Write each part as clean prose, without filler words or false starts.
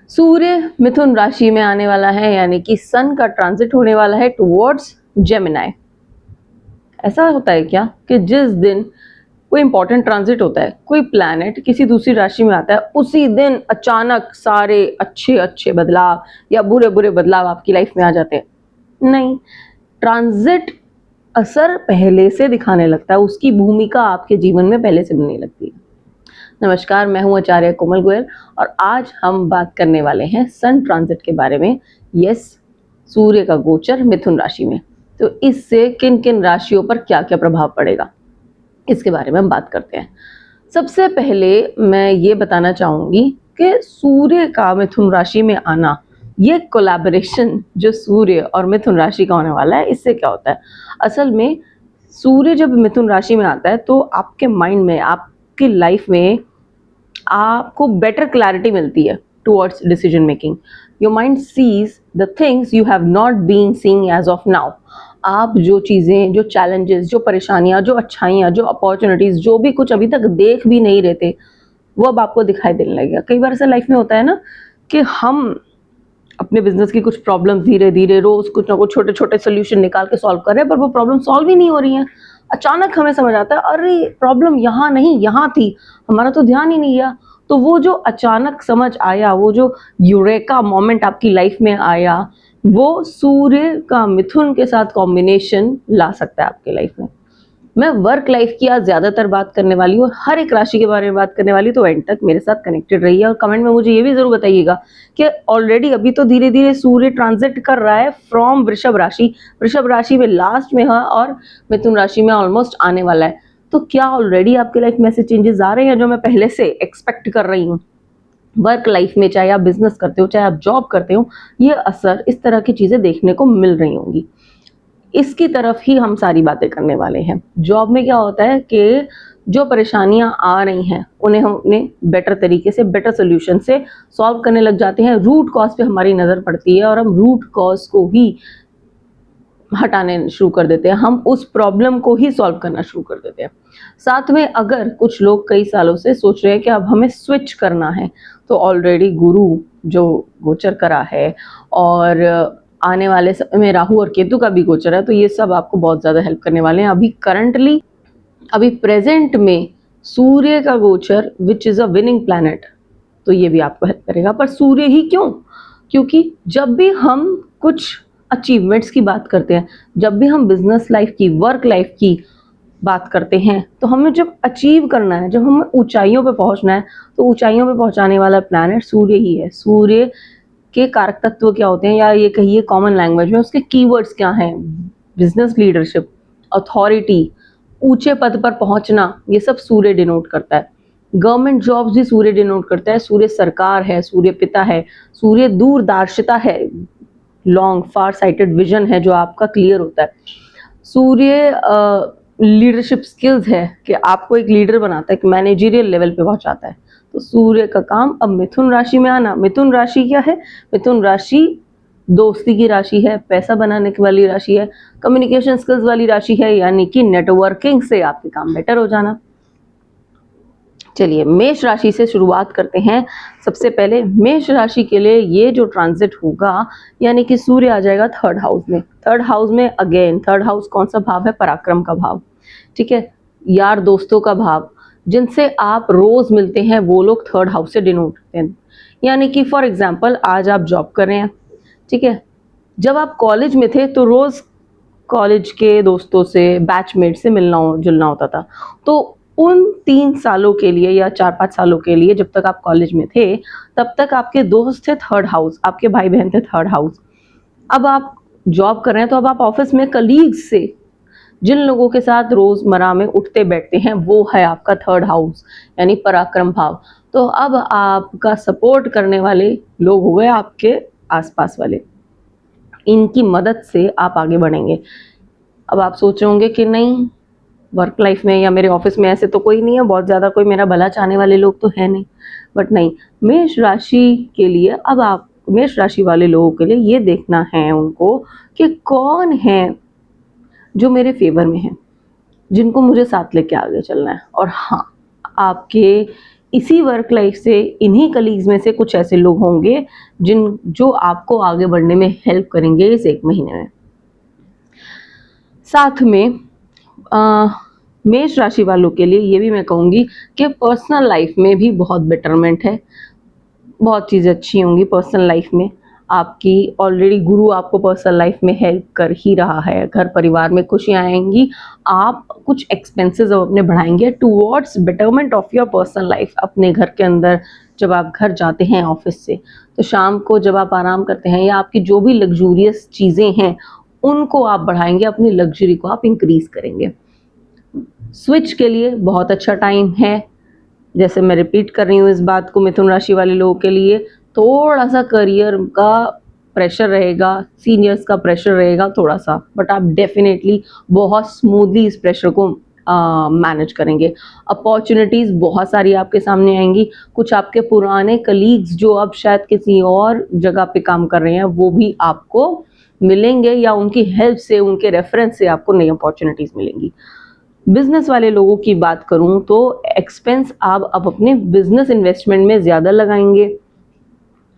सूर्य मिथुन राशि में आने वाला है, यानी कि सन का ट्रांजिट होने वाला है टुवर्ड्स जेमिनाई। ऐसा होता है क्या कि जिस दिन कोई इंपॉर्टेंट ट्रांजिट होता है, कोई प्लैनेट किसी दूसरी राशि में आता है, उसी दिन अचानक सारे अच्छे अच्छे बदलाव या बुरे बुरे बदलाव आपकी लाइफ में आ जाते हैं? नहीं, ट्रांजिट असर पहले से दिखाने लगता है, उसकी भूमिका आपके जीवन में पहले से बनने लगती है। नमस्कार, मैं हूं आचार्य कोमल गोयल और आज हम बात करने वाले हैं सन ट्रांजिट के बारे में। यस, सूर्य का गोचर मिथुन राशि में, तो इससे किन किन राशियों पर क्या क्या प्रभाव पड़ेगा, इसके बारे में हम बात करते हैं। सबसे पहले मैं ये बताना चाहूँगी कि सूर्य का मिथुन राशि में आना, ये कोलैबोरेशन जो सूर्य और मिथुन राशि का होने वाला है, इससे क्या होता है? असल में सूर्य जब मिथुन राशि में आता है तो आपके माइंड में, आपकी लाइफ में आपको बेटर क्लैरिटी मिलती है towards decision making. Your mind sees the things you have not been seeing as of now. आप जो चीज़ें, जो चैलेंजेस, जो परेशानियां, जो अच्छाइयाँ, जो अपॉर्चुनिटीज़, जो भी कुछ अभी तक देख भी नहीं रहे थे, वो अब आपको दिखाई देने लगेगा। कई बार ऐसा लाइफ में होता है ना कि हम अपने बिजनेस की कुछ प्रॉब्लम धीरे धीरे रोज कुछ ना कुछ छोटे छोटे सोल्यूशन निकाल के सॉल्व कर रहे हैं, पर वो प्रॉब्लम सॉल्व ही नहीं हो रही है। अचानक हमें समझ आता है, अरे प्रॉब्लम यहाँ नहीं, यहाँ थी, हमारा तो ध्यान ही नहीं गया। तो वो जो अचानक समझ आया, वो जो यूरेका मोमेंट आपकी लाइफ में आया, वो सूर्य का मिथुन के साथ कॉम्बिनेशन ला सकता है आपके लाइफ में। मैं वर्क लाइफ की आज ज़्यादातर बात करने वाली हूँ, हर एक राशि के बारे में बात करने वाली, तो एंड तक मेरे साथ कनेक्टेड रहिए और कमेंट में मुझे ये भी ज़रूर बताइएगा कि ऑलरेडी अभी तो धीरे धीरे सूर्य ट्रांजिट कर रहा है फ्रॉम वृषभ राशि में लास्ट में है और मिथुन राशि में ऑलमोस्ट आने वाला है। तो क्या ऑलरेडी आपके लाइफ में ऐसे चेंजेस आ रहे हैं जो मैं पहले से एक्सपेक्ट कर रही हूँ? वर्क लाइफ में, चाहे आप बिजनेस करते हो, चाहे आप जॉब करते हो, ये असर, इस तरह की चीज़ें देखने को मिल रही होंगी। इसकी तरफ ही हम सारी बातें करने वाले हैं। जॉब में क्या होता है कि जो परेशानियां आ रही हैं उन्हें हम अपने बेटर तरीके से, बेटर सोल्यूशन से सॉल्व करने लग जाते हैं। रूट कॉज पे हमारी नज़र पड़ती है और हम रूट कॉज को ही हटाने शुरू कर देते हैं, हम उस प्रॉब्लम को ही सॉल्व करना शुरू कर देते हैं। साथ में अगर कुछ लोग कई सालों से सोच रहे हैं कि अब हमें स्विच करना है, तो ऑलरेडी गुरु जो गोचर करा है और आने वाले समय में राहु और केतु का भी गोचर है, तो ये सब आपको बहुत ज़्यादा हेल्प करने वाले हैं। अभी प्रेजेंट में सूर्य का गोचर which is a winning planet, तो ये भी आपको हेल्प करेगा। पर सूर्य ही क्यों? क्योंकि जब भी हम कुछ अचीवमेंट्स की बात करते हैं, जब भी हम बिजनेस लाइफ की, वर्क लाइफ की बात करते हैं, तो हमें जब अचीव करना है, जब हमें ऊंचाइयों पे पहुंचना है, तो ऊंचाइयों पे पहुंचाने वाला प्लैनेट सूर्य ही है। सूर्य के कारक तत्व क्या होते हैं, या ये कहिए कॉमन लैंग्वेज में उसके कीवर्ड्स क्या हैं? बिजनेस लीडरशिप, अथॉरिटी, ऊंचे पद पर पहुंचना, ये सब सूर्य डिनोट करता है। गवर्नमेंट जॉब्स भी सूर्य डिनोट करता है। सूर्य सरकार है, सूर्य पिता है, सूर्य दूरदर्शिता है, लॉन्ग फार साइटेड विजन है जो आपका क्लियर होता है। सूर्य लीडरशिप स्किल्स है कि आपको एक लीडर बनाता है, एक मैनेजरियल लेवल पे पहुंचाता है। तो सूर्य का काम अब मिथुन राशि में आना। मिथुन राशि क्या है? मिथुन राशि दोस्ती की राशि है, पैसा बनाने वाली राशि है, कम्युनिकेशन स्किल्स वाली राशि है, यानी कि नेटवर्किंग से आपके काम बेटर हो जाना। चलिए मेष राशि से शुरुआत करते हैं। सबसे पहले मेष राशि के लिए ये जो ट्रांजिट होगा, यानी कि सूर्य आ जाएगा थर्ड हाउस में। थर्ड हाउस में अगेन, थर्ड हाउस कौन सा भाव है? पराक्रम का भाव, ठीक है, यार दोस्तों का भाव, जिनसे आप रोज मिलते हैं, वो लोग थर्ड हाउस से डिनोट करते हैं। यानी कि फॉर एग्जाम्पल आज आप जॉब कर रहे हैं, ठीक है, जब आप कॉलेज में थे तो रोज कॉलेज के दोस्तों से, बैचमेट से मिलना जुलना होता था। तो उन 3 सालों के लिए या 4-5 सालों के लिए, जब तक आप कॉलेज में थे, तब तक आपके दोस्त थे थर्ड हाउस, आपके भाई बहन थे थर्ड हाउस। अब आप जॉब कर रहे हैं, तो अब आप ऑफिस में कलीग्स से, जिन लोगों के साथ रोजमर्रा में उठते बैठते हैं, वो है आपका थर्ड हाउस, यानी पराक्रम भाव। तो अब आपका सपोर्ट करने वाले लोग हो गए आपके आसपास वाले, इनकी मदद से आप आगे बढ़ेंगे। अब आप सोच रहे होंगे कि नहीं, वर्क लाइफ में या मेरे ऑफिस में ऐसे तो कोई नहीं है, बहुत ज़्यादा कोई मेरा भला चाहने वाले लोग तो है नहीं। बट नहीं, मेष राशि के लिए, अब आप मेष राशि वाले लोगों के लिए ये देखना है उनको कि कौन है जो मेरे फेवर में है, जिनको मुझे साथ लेके आगे चलना है। और हाँ, आपके इसी वर्क लाइफ से, इन्हीं कलीग्स में से कुछ ऐसे लोग होंगे जो आपको आगे बढ़ने में हेल्प करेंगे इस 1 महीने में। साथ में मेष राशि वालों के लिए ये भी मैं कहूँगी कि पर्सनल लाइफ में भी बहुत बेटरमेंट है, बहुत चीज़ें अच्छी होंगी पर्सनल लाइफ में आपकी। ऑलरेडी गुरु आपको पर्सनल लाइफ में हेल्प कर ही रहा है, घर परिवार में खुशियाँ आएंगी, आप कुछ एक्सपेंसेस अपने बढ़ाएंगे towards betterment of your personal life. अपने घर के अंदर जब आप घर जाते हैं ऑफिस से, तो शाम को जब आप आराम करते हैं या आपकी जो भी लग्जूरियस चीज़ें हैं उनको आप बढ़ाएंगे, अपनी लग्जरी को आप इंक्रीज करेंगे। स्विच के लिए बहुत अच्छा टाइम है। जैसे मैं रिपीट कर रही हूँ इस बात को, मिथुन राशि वाले लोगों के लिए थोड़ा सा करियर का प्रेशर रहेगा, सीनियर्स का प्रेशर रहेगा थोड़ा सा, बट आप डेफिनेटली बहुत स्मूथली इस प्रेशर को मैनेज करेंगे। अपॉर्चुनिटीज़ बहुत सारी आपके सामने आएंगी। कुछ आपके पुराने कलीग्स जो अब शायद किसी और जगह पे काम कर रहे हैं वो भी आपको मिलेंगे, या उनकी हेल्प से, उनके रेफरेंस से आपको नई अपॉर्चुनिटीज़ मिलेंगी। बिजनेस वाले लोगों की बात करूं तो एक्सपेंस आप अब अपने बिजनेस इन्वेस्टमेंट में ज़्यादा लगाएंगे,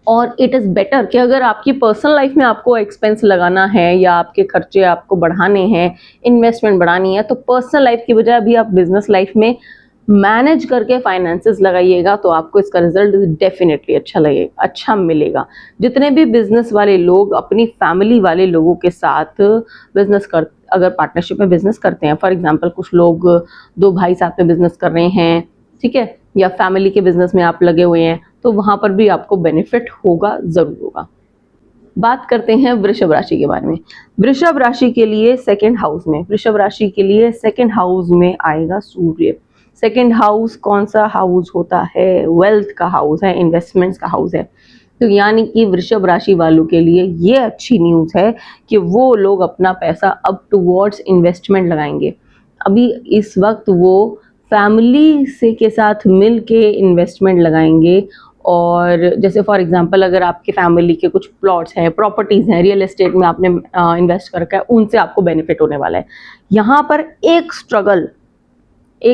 और इट इज़ बेटर कि अगर आपकी पर्सनल लाइफ में आपको एक्सपेंस लगाना है या आपके खर्चे आपको बढ़ाने हैं, इन्वेस्टमेंट बढ़ानी है, तो पर्सनल लाइफ की बजाय अभी आप बिजनेस लाइफ में मैनेज करके फाइनेंसेस लगाइएगा, तो आपको इसका रिजल्ट डेफिनेटली अच्छा मिलेगा। जितने भी बिजनेस वाले लोग अपनी फैमिली वाले लोगों के साथ अगर पार्टनरशिप में बिजनेस करते हैं, फॉर एग्जांपल कुछ लोग 2 भाई साथ में बिजनेस कर रहे हैं, ठीक है, या फैमिली के बिजनेस में आप लगे हुए हैं, तो वहां पर भी आपको बेनिफिट होगा, जरूर होगा। बात करते हैं वृषभ राशि के बारे में। वृषभ राशि के लिए सेकंड हाउस में, वृषभ राशि के लिए सेकंड हाउस में आएगा सूर्य। सेकंड हाउस कौन सा हाउस होता है? वेल्थ का हाउस है, इन्वेस्टमेंट्स का हाउस है। तो यानी कि वृषभ राशि वालों के लिए ये अच्छी न्यूज़ है कि वो लोग अपना पैसा अब टुवर्ड्स इन्वेस्टमेंट लगाएंगे। अभी इस वक्त वो फैमिली से के साथ मिल के इन्वेस्टमेंट लगाएंगे, और जैसे फॉर एग्जांपल अगर आपके फैमिली के कुछ प्लॉट्स हैं, प्रॉपर्टीज़ हैं, रियल एस्टेट में आपने इन्वेस्ट कर रखा है, उनसे आपको बेनिफिट होने वाला है। यहाँ पर एक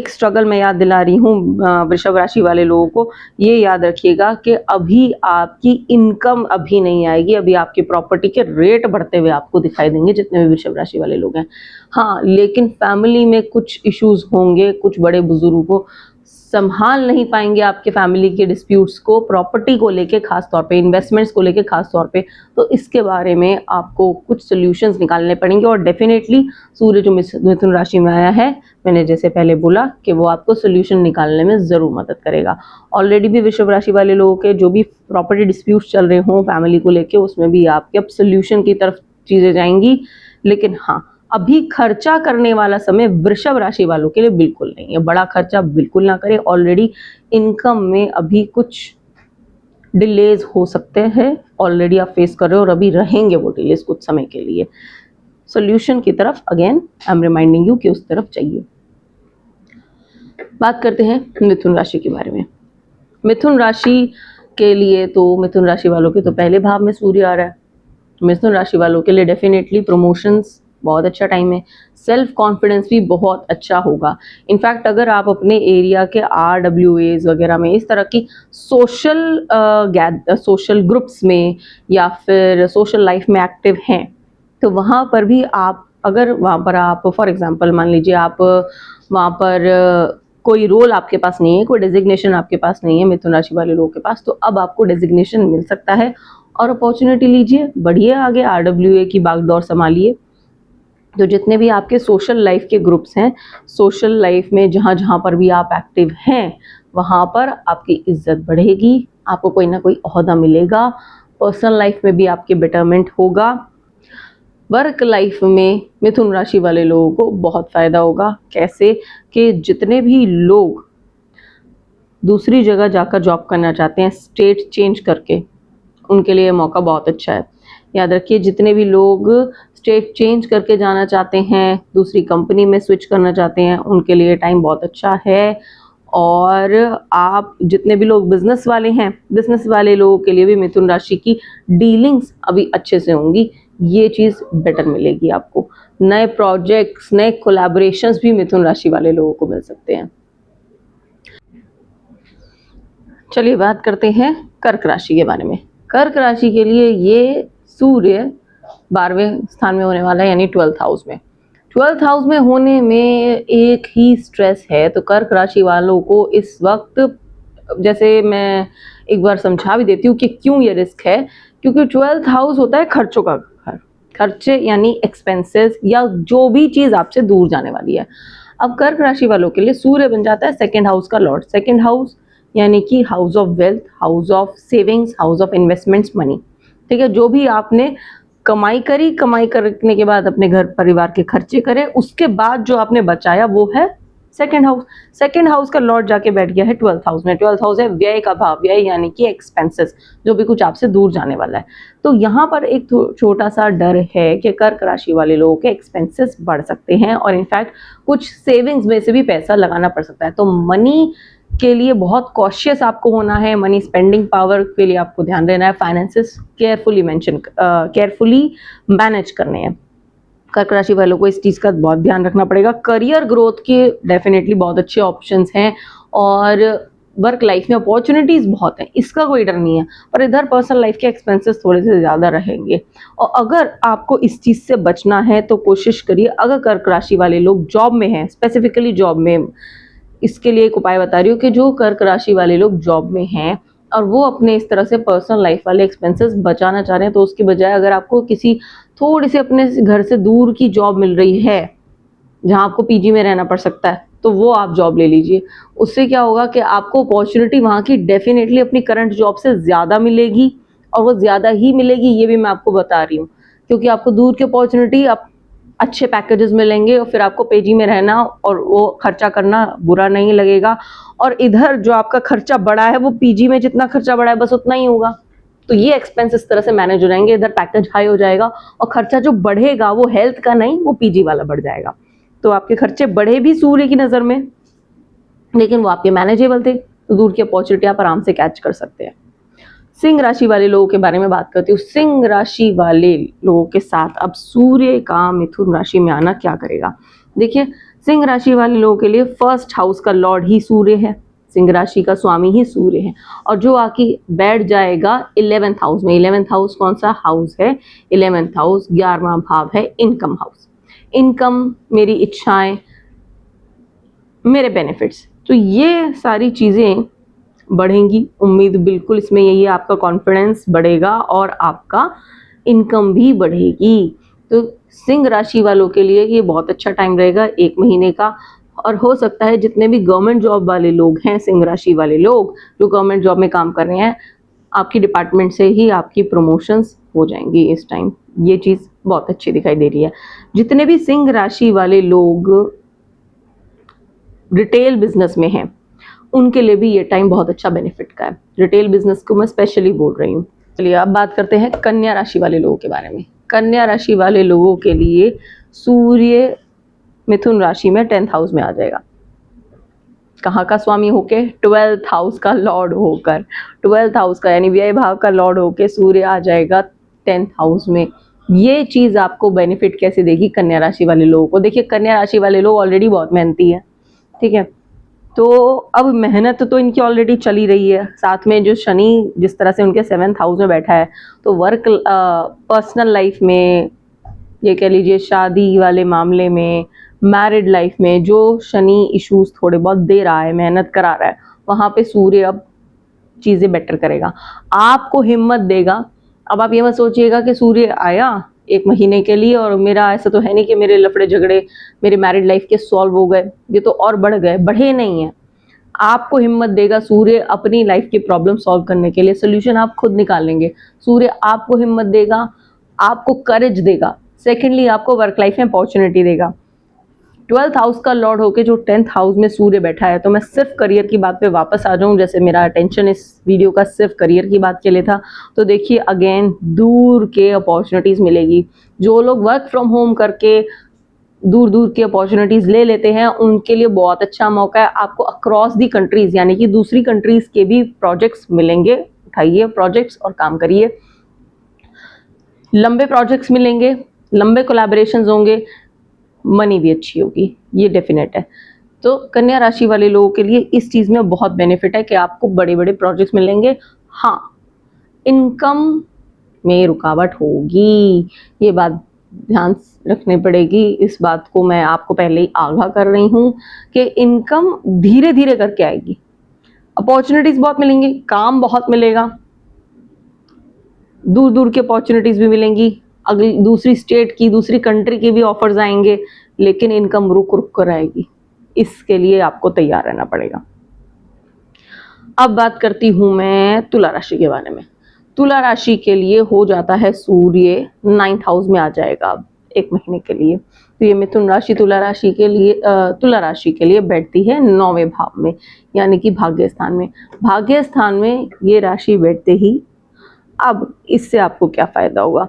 स्ट्रगल मैं याद दिला रही हूँ वृषभ राशि वाले लोगों को, ये याद रखिएगा कि अभी आपकी इनकम अभी नहीं आएगी, अभी आपकी प्रॉपर्टी के रेट बढ़ते हुए आपको दिखाई देंगे जितने भी वृषभ राशि वाले लोग हैं। हाँ, लेकिन फैमिली में कुछ इश्यूज होंगे, कुछ बड़े बुजुर्गों को संभाल नहीं पाएंगे आपके फैमिली के डिस्प्यूट्स को, प्रॉपर्टी को लेके खास तौर पे, इन्वेस्टमेंट्स को लेके खास तौर पे, तो इसके बारे में आपको कुछ सॉल्यूशंस निकालने पड़ेंगे। और डेफिनेटली सूर्य जो मिथुन राशि में आया है, मैंने जैसे पहले बोला कि वो आपको सॉल्यूशन निकालने में ज़रूर मदद करेगा। ऑलरेडी भी वृषभ राशि वाले लोगों के जो भी प्रॉपर्टी डिस्प्यूट्स चल रहे हों फैमिली को लेके, उसमें भी आपके अब सॉल्यूशन की तरफ चीज़ें जाएंगी। लेकिन हाँ, अभी खर्चा करने वाला समय वृषभ राशि वालों के लिए बिल्कुल नहीं है। बड़ा खर्चा बिल्कुल ना करें। ऑलरेडी इनकम में अभी कुछ डिलेज हो सकते हैं, ऑलरेडी आप फेस कर रहे हो, और अभी रहेंगे वो डिलेज कुछ समय के लिए। सॉल्यूशन की तरफ again I am reminding you कि उस तरफ चाहिए। बात करते हैं मिथुन राशि के बारे में। मिथुन राशि के लिए तो मिथुन राशि वालों के तो पहले भाव में सूर्य आ रहा है। मिथुन राशि वालों के लिए डेफिनेटली प्रमोशंस बहुत अच्छा टाइम है, सेल्फ कॉन्फिडेंस भी बहुत अच्छा होगा। इनफैक्ट अगर आप अपने एरिया के RWAs वगैरह में, इस तरह की सोशल ग्रुप्स में या फिर सोशल लाइफ में एक्टिव हैं, तो वहाँ पर भी आप, अगर वहाँ पर आप फॉर एग्जांपल मान लीजिए आप वहाँ पर कोई रोल आपके पास नहीं है, कोई डेजिग्नेशन आपके पास नहीं है मिथुन राशि वाले लोगों के पास, तो अब आपको डेजिग्नेशन मिल सकता है और अपॉर्चुनिटी लीजिए, बढ़िए आगे RWA की बागडोर संभालिए। तो जितने भी आपके सोशल लाइफ के ग्रुप्स हैं, सोशल लाइफ में जहाँ जहाँ पर भी आप एक्टिव हैं, वहाँ पर आपकी इज्जत बढ़ेगी, आपको कोई ना कोई ओहदा मिलेगा, पर्सनल लाइफ में भी आपके बेटरमेंट होगा। वर्क लाइफ में मिथुन राशि वाले लोगों को बहुत फ़ायदा होगा। कैसे? कि जितने भी लोग दूसरी जगह जाकर जॉब करना चाहते हैं, स्टेट चेंज करके, उनके लिए मौका बहुत अच्छा है। याद रखिए, जितने भी लोग स्टेट चेंज करके जाना चाहते हैं, दूसरी कंपनी में स्विच करना चाहते हैं, उनके लिए टाइम बहुत अच्छा है। और आप जितने भी लोग बिजनेस वाले हैं, बिजनेस वाले लोगों के लिए भी मिथुन राशि की डीलिंग्स अभी अच्छे से होंगी, ये चीज़ बेटर मिलेगी आपको। नए प्रोजेक्ट्स, नए कोलैबोरेशंस भी मिथुन राशि वाले लोगों को मिल सकते हैं। चलिए बात करते हैं कर्क राशि के बारे में। कर्क राशि के लिए ये सूर्य 12वें स्थान में होने वाला है, यानी 12th हाउस में। 12th हाउस में होने में एक ही स्ट्रेस है, तो कर्क राशि वालों को इस वक्त, जैसे मैं एक बार समझा भी देती हूँ कि क्यों ये रिस्क है, क्योंकि 12th हाउस होता है खर्चों का घर। खर्चे यानी एक्सपेंसेस या जो भी चीज़ आपसे दूर जाने वाली है। अब कर्क राशि वालों के लिए सूर्य बन जाता है सेकंड हाउस का लॉर्ड। सेकंड हाउस यानी कि house of wealth, house of savings, house of investments, money. ठीक है, जो भी आपने कमाई करी, कमाई करने के बाद अपने घर परिवार के खर्चे करे, उसके बाद जो आपने बचाया वो है सेकंड हाउस। सेकंड हाउस का लॉर्ड जाके बैठ गया है 12th हाउस में। 12th हाउस है व्यय का भाव, व्यय यानी कि एक्सपेंसेस, जो भी कुछ आपसे दूर जाने वाला है। तो यहाँ पर एक छोटा सा डर है कि कर्क राशि वाले लोगों के एक्सपेंसेस बढ़ सकते हैं और इनफैक्ट कुछ सेविंग्स में से भी पैसा लगाना पड़ सकता है। तो मनी के लिए बहुत कॉशियस आपको होना है, मनी स्पेंडिंग पावर के लिए आपको ध्यान देना है, फाइनेंसेस केयरफुली मैनेज करने हैं। कर्क राशि वालों को इस चीज़ का बहुत ध्यान रखना पड़ेगा। करियर ग्रोथ के डेफिनेटली बहुत अच्छे ऑप्शंस हैं और वर्क लाइफ में अपॉर्चुनिटीज़ बहुत हैं, इसका कोई डर नहीं है, पर इधर पर्सनल लाइफ के एक्सपेंसेस थोड़े से ज़्यादा रहेंगे। और अगर आपको इस चीज़ से बचना है तो कोशिश करिए, अगर कर्क राशि वाले लोग जॉब में हैं, स्पेसिफिकली जॉब में, इसके लिए एक उपाय बता रही हूँ कि जो कर्क राशि वाले लोग जॉब में हैं और वो अपने इस तरह से पर्सनल लाइफ वाले एक्सपेंसेस बचाना चाह रहे हैं, तो उसकी बजाय अगर आपको किसी थोड़ी सी अपने घर से दूर की जॉब मिल रही है जहाँ आपको पीजी में रहना पड़ सकता है, तो वो आप जॉब ले लीजिए। उससे क्या होगा कि आपको अपॉर्चुनिटी वहाँ की डेफिनेटली अपनी करंट जॉब से ज़्यादा मिलेगी, और वो ज़्यादा ही मिलेगी, ये भी मैं आपको बता रही हूँ, क्योंकि आपको दूर की अपॉर्चुनिटी, आप अच्छे पैकेजेस मिलेंगे और फिर आपको पीजी में रहना और वो खर्चा करना बुरा नहीं लगेगा। और इधर जो आपका खर्चा बढ़ा है वो पीजी में जितना खर्चा बढ़ा है बस उतना ही होगा, तो ये एक्सपेंस इस तरह से मैनेज हो जाएंगे। इधर पैकेज हाई हो जाएगा और खर्चा जो बढ़ेगा वो हेल्थ का नहीं, वो पीजी वाला बढ़ जाएगा। तो आपके खर्चे बढ़े भी सूर्य की नज़र में, लेकिन वो आपके मैनेजेबल थे, तो दूर की अपॉर्चुनिटी आप आराम से कैच कर सकते हैं। सिंह राशि वाले लोगों के बारे में बात करती हूँ। सिंह राशि वाले लोगों के साथ अब सूर्य का मिथुन राशि में आना क्या करेगा। देखिए, सिंह राशि वाले लोगों के लिए फर्स्ट हाउस का लॉर्ड ही सूर्य है, सिंह राशि का स्वामी ही सूर्य है, और जो आके बैठ जाएगा 11th हाउस में। 11th हाउस कौन सा हाउस है? 11th हाउस 11वां भाव है, इनकम हाउस। इनकम, मेरी इच्छाएं, मेरे बेनिफिट्स, तो ये सारी चीज़ें बढ़ेंगी। उम्मीद बिल्कुल इसमें यही है, आपका कॉन्फिडेंस बढ़ेगा और आपका इनकम भी बढ़ेगी। तो सिंह राशि वालों के लिए ये बहुत अच्छा टाइम रहेगा, 1 महीने का। और हो सकता है जितने भी गवर्नमेंट जॉब वाले लोग हैं, सिंह राशि वाले लोग जो गवर्नमेंट जॉब में काम कर रहे हैं, आपकी डिपार्टमेंट से ही आपकी प्रमोशंस हो जाएंगी इस टाइम। ये चीज़ बहुत अच्छी दिखाई दे रही है। जितने भी सिंह राशि वाले लोग रिटेल बिजनेस में हैं, उनके लिए भी ये टाइम बहुत अच्छा बेनिफिट का है। रिटेल बिजनेस को मैं स्पेशली बोल रही हूँ। चलिए अब बात करते हैं कन्या राशि वाले लोगों के बारे में। कन्या राशि वाले लोगों के लिए सूर्य मिथुन राशि में 10th हाउस में आ जाएगा। कहाँ का स्वामी होके? 12th हाउस का लॉर्ड होकर, 12th हाउस का यानी व्यय भाव का लॉर्ड होके सूर्य आ जाएगा 10th हाउस में। ये चीज़ आपको बेनिफिट कैसे देगी कन्या राशि वाले लोगों को? देखिए, कन्या राशि वाले लोग ऑलरेडी बहुत मेहनती हैं, ठीक है, तो अब मेहनत तो इनकी ऑलरेडी चली रही है, साथ में जो शनि जिस तरह से उनके 7th हाउस में बैठा है, तो वर्क पर्सनल लाइफ में, ये कह लीजिए शादी वाले मामले में, मैरिड लाइफ में जो शनि इश्यूज थोड़े बहुत दे रहा है, मेहनत करा रहा है, वहाँ पे सूर्य अब चीज़ें बेटर करेगा, आपको हिम्मत देगा। अब आप ये मत सोचिएगा कि सूर्य आया 1 महीने के लिए और मेरा ऐसा तो है नहीं कि मेरे लफड़े झगड़े मेरे मैरिड लाइफ के सॉल्व हो गए, ये तो और बढ़ गए, बढ़े नहीं है। आपको हिम्मत देगा सूर्य अपनी लाइफ की प्रॉब्लम सॉल्व करने के लिए, सोल्यूशन आप खुद निकालेंगे। सूर्य आपको हिम्मत देगा, आपको करेज देगा। सेकेंडली, आपको वर्क लाइफ में अपॉर्चुनिटी देगा। 12th हाउस का लॉर्ड होके जो 10th हाउस में सूर्य बैठा है, तो मैं सिर्फ करियर की बात पे वापस आ जाऊं, जैसे मेरा अटेंशन इस वीडियो का सिर्फ करियर की बात के लिए था, तो देखिए अगेन दूर के अपॉर्चुनिटीज़ मिलेगी। जो लोग वर्क फ्रॉम होम करके दूर दूर की अपॉर्चुनिटीज़ ले लेते हैं, उनके लिए बहुत अच्छा मौका है। आपको अक्रॉस दी कंट्रीज़ यानी कि दूसरी कंट्रीज़ के भी प्रोजेक्ट्स मिलेंगे, उठाइए प्रोजेक्ट्स और काम करिए। लंबे प्रोजेक्ट्स मिलेंगे, लंबे कोलैबोरेशंस होंगे, मनी भी अच्छी होगी, ये डेफिनेट है। तो कन्या राशि वाले लोगों के लिए इस चीज़ में बहुत बेनिफिट है कि आपको बड़े बड़े प्रोजेक्ट्स मिलेंगे। हाँ, इनकम में रुकावट होगी, ये बात ध्यान रखनी पड़ेगी। इस बात को मैं आपको पहले ही आगाह कर रही हूँ कि इनकम धीरे धीरे करके आएगी। अपॉर्चुनिटीज बहुत मिलेंगी, काम बहुत मिलेगा, दूर दूर की अपॉर्चुनिटीज भी मिलेंगी, अगली दूसरी स्टेट की, दूसरी कंट्री के भी ऑफर्स आएंगे, लेकिन इनकम रुक रुक कर आएगी। इसके लिए आपको तैयार रहना पड़ेगा। अब बात करती हूं मैं तुला राशि के बारे में। तुला राशि के लिए हो जाता है सूर्य 9th हाउस में आ जाएगा अब 1 महीने के लिए। तो ये मिथुन राशि तुला राशि के लिए बैठती है 9वें भाव में, यानी कि भाग्य स्थान में। भाग्य स्थान में ये राशि बैठते ही अब इससे आपको क्या फायदा होगा?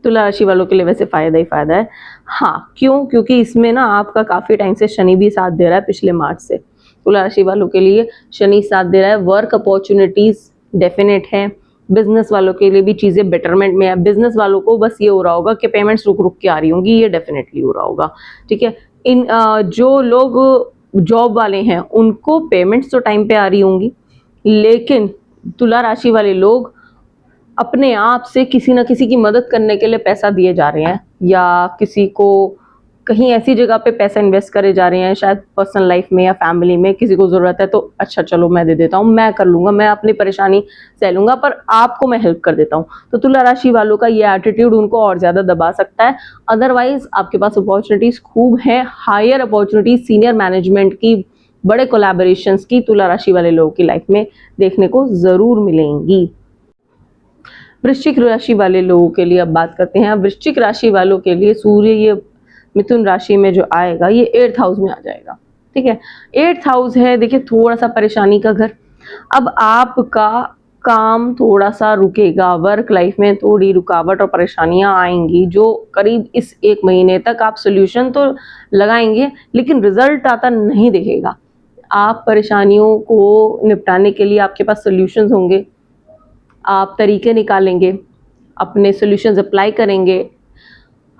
तुला राशि वालों के लिए वैसे फायदा ही फायदा है। हाँ, क्यों? क्योंकि इसमें ना आपका काफी टाइम से शनि भी साथ दे रहा है, पिछले मार्च से। तुला राशि वालों के लिए शनि साथ दे रहा है, वर्क अपॉर्चुनिटीज डेफिनेट है, बिजनेस वालों के लिए भी चीजें बेटरमेंट में है। बिजनेस वालों को बस ये हो रहा होगा कि पेमेंट्स रुक रुक के आ रही होंगी, ये डेफिनेटली हो रहा होगा। ठीक है, इन जो लोग जॉब वाले हैं उनको पेमेंट्स तो टाइम पे आ रही होंगी, लेकिन तुला राशि वाले लोग अपने आप से किसी ना किसी की मदद करने के लिए पैसा दिए जा रहे हैं, या किसी को कहीं ऐसी जगह पे पैसा इन्वेस्ट करे जा रहे हैं, शायद पर्सनल लाइफ में या फैमिली में किसी को ज़रूरत है तो अच्छा चलो मैं दे देता हूँ, मैं कर लूँगा, मैं अपनी परेशानी सह लूँगा, पर आपको मैं हेल्प कर देता हूँ। तो तुला राशि वालों का ये एटीट्यूड उनको और ज़्यादा दबा सकता है। अदरवाइज आपके पास अपॉर्चुनिटीज़ खूब हैं, हायर अपॉर्चुनिटीज़, सीनियर मैनेजमेंट की, बड़े कोलैबोरेशंस की तुला राशि वाले लोगों की लाइफ में देखने को ज़रूर मिलेंगी। वृश्चिक राशि वाले लोगों के लिए अब बात करते हैं। वृश्चिक राशि वालों के लिए सूर्य ये मिथुन राशि में जो आएगा ये 8th हाउस में आ जाएगा। ठीक है, 8th हाउस है, देखिए थोड़ा सा परेशानी का घर। अब आपका काम थोड़ा सा रुकेगा, वर्क लाइफ में थोड़ी रुकावट और परेशानियां आएंगी, जो करीब इस 1 महीने तक आप सोल्यूशन तो लगाएंगे लेकिन रिजल्ट आता नहीं दिखेगा। आप परेशानियों को निपटाने के लिए आपके पास सोल्यूशंस होंगे, आप तरीके निकालेंगे, अपने सॉल्यूशंस अप्लाई करेंगे,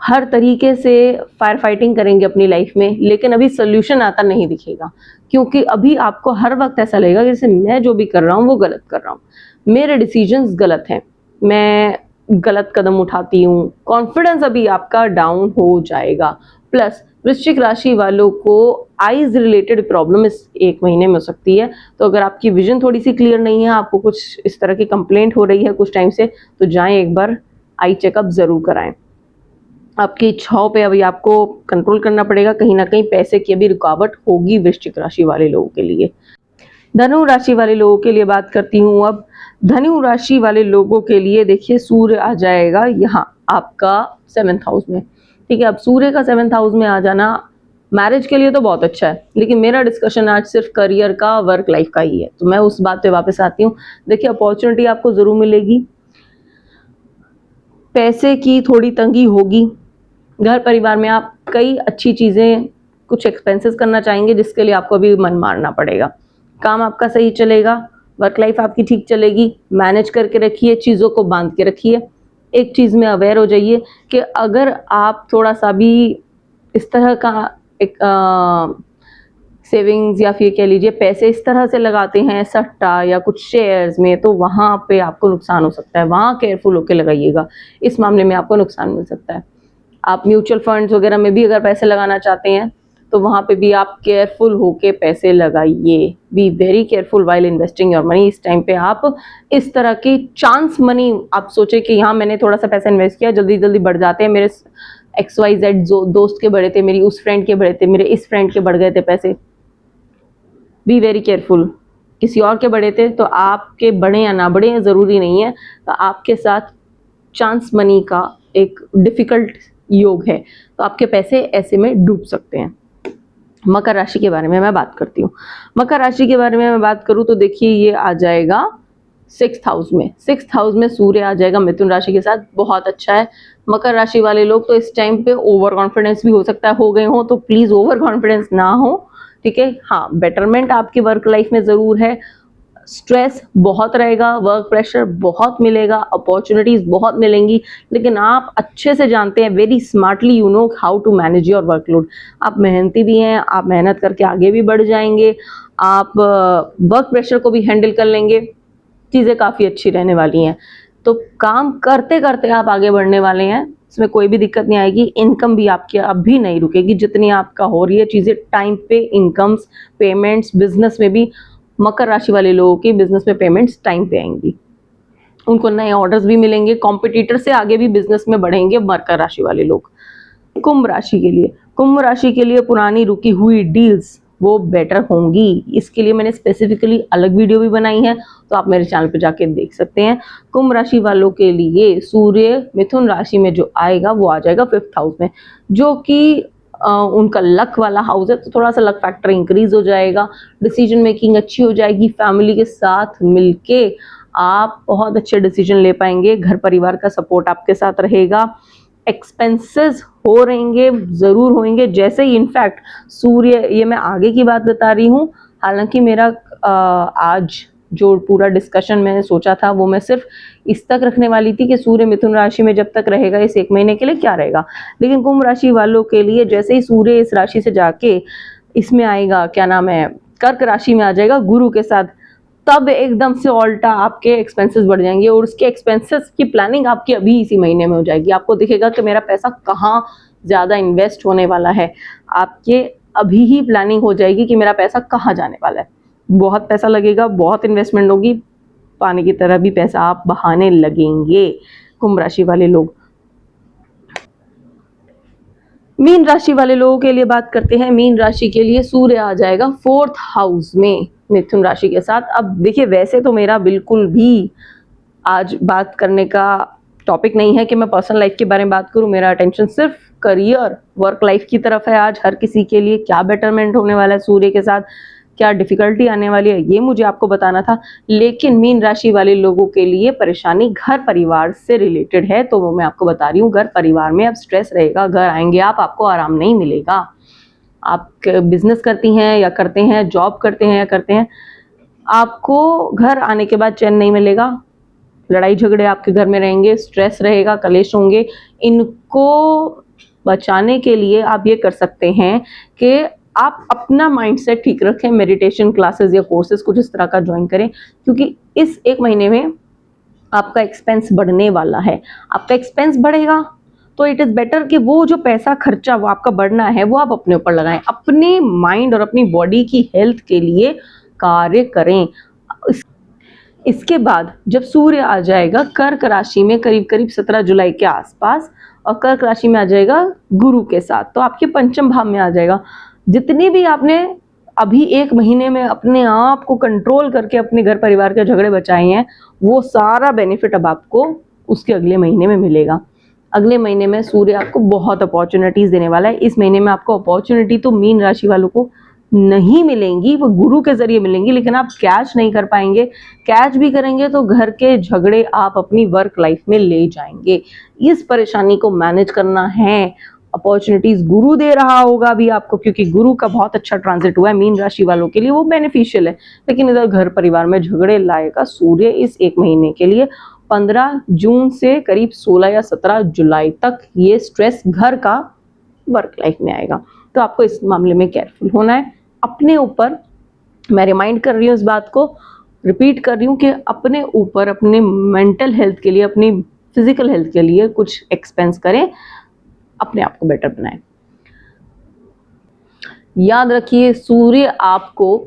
हर तरीके से फायर फाइटिंग करेंगे अपनी लाइफ में, लेकिन अभी सॉल्यूशन आता नहीं दिखेगा, क्योंकि अभी आपको हर वक्त ऐसा लगेगा जैसे मैं जो भी कर रहा हूँ वो गलत कर रहा हूँ, मेरे डिसीजंस गलत हैं, मैं गलत कदम उठाती हूँ। कॉन्फिडेंस अभी आपका डाउन हो जाएगा। प्लस वृश्चिक राशि वालों को आईज रिलेटेड प्रॉब्लम इस 1 महीने में हो सकती है। तो अगर आपकी विजन थोड़ी सी क्लियर नहीं है, आपको कुछ इस तरह की कंप्लेंट हो रही है कुछ टाइम से, तो जाएं एक बार आई चेकअप जरूर कराएं। आपकी इच्छाओं पे अभी आपको कंट्रोल करना पड़ेगा, कहीं ना कहीं पैसे की अभी रुकावट होगी वृश्चिक राशि वाले लोगों के लिए। धनु राशि वाले लोगों के लिए बात करती हूँ अब। धनु राशि वाले लोगों के लिए देखिए सूर्य आ जाएगा यहाँ आपका 7th हाउस में। ठीक है, अब सूर्य का 7th हाउस में आ जाना मैरिज के लिए तो बहुत अच्छा है, लेकिन मेरा डिस्कशन आज सिर्फ करियर का, वर्क लाइफ का ही है, तो मैं उस बात पे वापस आती हूँ। देखिए अपॉर्चुनिटी आपको जरूर मिलेगी, पैसे की थोड़ी तंगी होगी, घर परिवार में आप कई अच्छी चीजें, कुछ एक्सपेंसेस करना चाहेंगे जिसके लिए आपको अभी मन मारना पड़ेगा। काम आपका सही चलेगा, वर्क लाइफ आपकी ठीक चलेगी, मैनेज करके रखिए, चीज़ों को बांध के रखिए। एक चीज़ में अवेयर हो जाइए कि अगर आप थोड़ा सा भी इस तरह का एक सेविंग्स या फिर कह लीजिए पैसे इस तरह से लगाते हैं सट्टा या कुछ शेयर्स में, तो वहाँ पे आपको नुकसान हो सकता है, वहाँ केयरफुल होकर लगाइएगा, इस मामले में आपको नुकसान मिल सकता है। आप म्यूचुअल फंड्स वगैरह में भी अगर पैसे लगाना चाहते हैं तो वहाँ पे भी आप केयरफुल होके पैसे लगाइए। Be very careful while investing your money. इस टाइम पे आप इस तरह की चांस मनी, आप सोचे कि यहाँ मैंने थोड़ा सा पैसा इन्वेस्ट किया, जल्दी जल्दी बढ़ जाते हैं, मेरे XYZ दोस्त के बढ़े थे, मेरी उस फ्रेंड के बढ़े थे, मेरे इस फ्रेंड के बढ़ गए थे पैसे। Be very careful. किसी और के बढ़े थे तो आपके बढ़े या ना बढ़े ज़रूरी नहीं है, तो आपके साथ चांस मनी का एक डिफ़िकल्ट योग है, तो आपके पैसे ऐसे में डूब सकते हैं। मकर राशि के बारे में मैं बात करती हूँ। मकर राशि के बारे में मैं बात करूँ तो देखिए ये आ जाएगा 6th हाउस में। 6th हाउस में सूर्य आ जाएगा मिथुन राशि के साथ, बहुत अच्छा है। मकर राशि वाले लोग तो इस टाइम पे ओवर कॉन्फिडेंस भी हो सकता है, हो गए हो तो प्लीज़ ओवर कॉन्फिडेंस ना हो। ठीक है, हाँ बेटरमेंट आपकी वर्क लाइफ में ज़रूर है, स्ट्रेस बहुत रहेगा, वर्क प्रेशर बहुत मिलेगा, अपॉर्चुनिटीज बहुत मिलेंगी, लेकिन आप अच्छे से जानते हैं, very smartly you know how to manage your workload. आप मेहनती भी हैं, आप मेहनत करके आगे भी बढ़ जाएंगे, आप वर्क प्रेशर को भी हैंडल कर लेंगे, चीज़ें काफ़ी अच्छी रहने वाली हैं। तो काम करते करते आप आगे बढ़ने वाले हैं, इसमें कोई भी दिक्कत नहीं आएगी। इनकम भी आपकी अभी नहीं रुकेगी, जितनी आपका हो रही है चीज़ें टाइम पे, इनकम्स, पेमेंट्स, बिजनेस में भी मकर राशि वाले लोगों की बिजनेस में पेमेंट्स टाइम पे आएंगी, उनको नए ऑर्डर्स भी मिलेंगे, कॉम्पिटिटर से आगे भी बिजनेस में बढ़ेंगे मकर राशि वाले लोग। कुंभ राशि के लिए, कुंभ राशि के लिए पुरानी रुकी हुई डील्स वो बेटर होंगी। इसके लिए मैंने स्पेसिफिकली अलग वीडियो भी बनाई है, तो आप मेरे चैनल पर जाके देख सकते हैं। कुंभ राशि वालों के लिए सूर्य मिथुन राशि में जो आएगा वो आ जाएगा 5th हाउस में, जो कि उनका लक वाला हाउस है, तो थोड़ा सा लक फैक्टर इंक्रीज हो जाएगा, डिसीजन मेकिंग अच्छी हो जाएगी, फैमिली के साथ मिलके आप बहुत अच्छे डिसीजन ले पाएंगे, घर परिवार का सपोर्ट आपके साथ रहेगा, एक्सपेंसेस हो रहेंगे, जरूर होंगे। जैसे ही इनफैक्ट सूर्य, ये मैं आगे की बात बता रही हूँ, हालांकि मेरा आज जो पूरा डिस्कशन मैंने सोचा था वो मैं सिर्फ इस तक रखने वाली थी कि सूर्य मिथुन राशि में जब तक रहेगा इस 1 महीने के लिए क्या रहेगा, लेकिन कुंभ राशि वालों के लिए जैसे ही सूर्य इस राशि से जाके इसमें आएगा, क्या नाम है, कर्क राशि में आ जाएगा गुरु के साथ, तब एकदम से ऑल्टा आपके एक्सपेंसेस बढ़ जाएंगे, और उसके एक्सपेंसेस की प्लानिंग आपकी अभी इसी महीने में हो जाएगी। आपको दिखेगा कि मेरा पैसा कहाँ ज़्यादा इन्वेस्ट होने वाला है, आपके अभी ही प्लानिंग हो जाएगी कि मेरा पैसा कहाँ जाने वाला है। बहुत पैसा लगेगा, बहुत इन्वेस्टमेंट होगी, पानी की तरह भी पैसा आप बहाने लगेंगे कुंभ राशि वाले लोग। मीन राशि वाले लोगों के लिए बात करते हैं। मीन राशि के लिए सूर्य आ जाएगा 4th हाउस में मिथुन राशि के साथ। अब देखिए, वैसे तो मेरा बिल्कुल भी आज बात करने का टॉपिक नहीं है कि मैं पर्सनल लाइफ के बारे में बात करूं, मेरा अटेंशन सिर्फ करियर, वर्क लाइफ की तरफ है। आज हर किसी के लिए क्या बेटरमेंट होने वाला है सूर्य के साथ, क्या डिफिकल्टी आने वाली है, ये मुझे आपको बताना था। लेकिन मीन राशि वाले लोगों के लिए परेशानी घर परिवार से रिलेटेड है, तो वो मैं आपको बता रही हूँ। घर परिवार में अब स्ट्रेस रहेगा, घर आएंगे आप, आपको आराम नहीं मिलेगा। आप बिजनेस करती हैं या करते हैं, जॉब करते हैं या करते हैं, आपको घर आने के बाद चैन नहीं मिलेगा, लड़ाई झगड़े आपके घर में रहेंगे, स्ट्रेस रहेगा, कलेश होंगे। इनको बचाने के लिए आप ये कर सकते हैं कि आप अपना माइंडसेट ठीक रखें, मेडिटेशन क्लासेस या कोर्सेज कुछ इस तरह का ज्वाइन करें, क्योंकि इस 1 महीने में आपका एक्सपेंस बढ़ने वाला है। आपका एक्सपेंस बढ़ेगा तो इट इज़ बेटर कि वो जो पैसा खर्चा वो आपका बढ़ना है वो आप अपने ऊपर लगाएं, अपने माइंड और अपनी बॉडी की हेल्थ के लिए कार्य करें। इसके बाद जब सूर्य आ जाएगा कर्क राशि में करीब करीब 17 जुलाई के आसपास, और कर्क राशि में आ जाएगा गुरु के साथ, तो आपके पंचम भाव में आ जाएगा। जितने भी आपने अभी 1 महीने में अपने आप को कंट्रोल करके अपने घर परिवार के झगड़े बचाए हैं, वो सारा बेनिफिट अब आपको उसके अगले महीने में मिलेगा। अगले महीने में सूर्य आपको बहुत अपॉर्चुनिटीज देने वाला है। इस महीने में आपको अपॉर्चुनिटी तो मीन राशि वालों को नहीं मिलेंगी, वो गुरु के जरिए मिलेंगी, लेकिन आप कैच नहीं कर पाएंगे। कैच भी करेंगे तो घर के झगड़े आप अपनी वर्क लाइफ में ले जाएंगे। इस परेशानी को मैनेज करना है। अपॉर्चुनिटीज गुरु दे रहा होगा अभी आपको, क्योंकि गुरु का बहुत अच्छा ट्रांजिट हुआ है मीन राशि वालों के लिए, वो बेनिफिशियल है। लेकिन इधर घर परिवार में झगड़े लाएगा सूर्य इस 1 महीने के लिए। 15 जून से करीब 16 या 17 जुलाई तक ये स्ट्रेस घर का वर्क लाइफ में आएगा, तो आपको इस मामले में केयरफुल होना है अपने ऊपर। मैं रिमाइंड कर रही हूँ, इस बात को रिपीट कर रही हूँ कि अपने ऊपर, अपने मेंटल हेल्थ के लिए, अपनी फिजिकल हेल्थ के लिए कुछ एक्सपेंस करें, अपने आप को बेटर बनाएं। याद रखिए, सूर्य आपको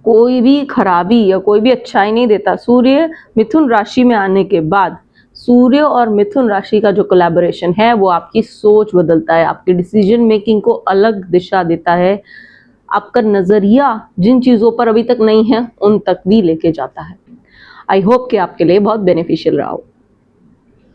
कोई भी खराबी या कोई भी अच्छाई नहीं देता। सूर्य मिथुन राशि में आने के बाद सूर्य और मिथुन राशि का जो कोलैबोरेशन है वो आपकी सोच बदलता है, आपकी डिसीजन मेकिंग को अलग दिशा देता है, आपका नजरिया जिन चीजों पर अभी तक नहीं है उन तक भी लेके जाता है। आई होप कि आपके लिए बहुत बेनिफिशियल रहा हो।